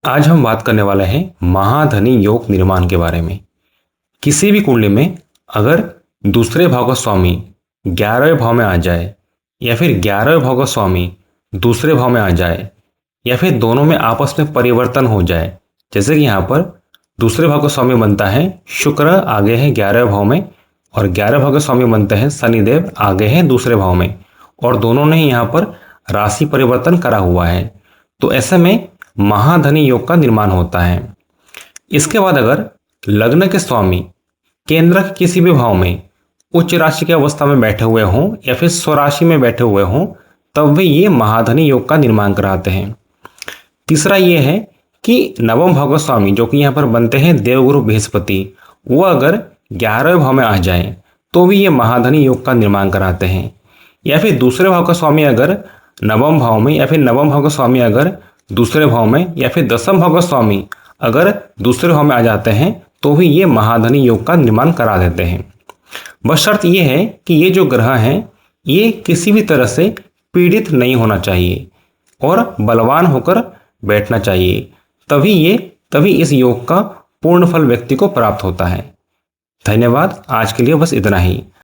आज हम बात करने वाले हैं महाधनी योग निर्माण के बारे में। किसी भी कुंडली में अगर दूसरे भाव का स्वामी 11वें भाव में आ जाए या फिर 11वें भाव का स्वामी दूसरे भाव में आ जाए या फिर दोनों में आपस में परिवर्तन हो जाए, जैसे कि यहाँ पर दूसरे भाव का स्वामी बनता है शुक्र, आगे है 11वें भाव में, और 11वें भाव के स्वामी बनते हैं शनिदेव, आगे हैं दूसरे भाव में, और दोनों ने यहाँ पर राशि परिवर्तन करा हुआ है। तो ऐसे में महाधनी योग का निर्माण होता है। इसके बाद अगर लग्न के स्वामी केंद्र के किसी भी भाव में उच्च राशि की अवस्था में बैठे हुए हों या फिर स्वराशि में बैठे हुए हों, तब वे ये महाधनी योग का निर्माण कराते हैं। तीसरा ये है कि नवम भाव का स्वामी जो कि यहाँ पर बनते हैं देवगुरु बृहस्पति, वो अगर 11वें भाव में आ जाए तो भी ये महाधनी योग का निर्माण कराते हैं। या फिर दूसरे भाव का स्वामी अगर नवम भाव में, या फिर नवम भाव का स्वामी अगर दूसरे भाव में, या फिर दसम भाव का स्वामी अगर दूसरे भाव में आ जाते हैं तो भी ये महाधनी योग का निर्माण करा देते हैं। बस शर्त ये है कि ये जो ग्रह हैं ये किसी भी तरह से पीड़ित नहीं होना चाहिए और बलवान होकर बैठना चाहिए, तभी इस योग का पूर्ण फल व्यक्ति को प्राप्त होता है। धन्यवाद। आज के लिए बस इतना ही।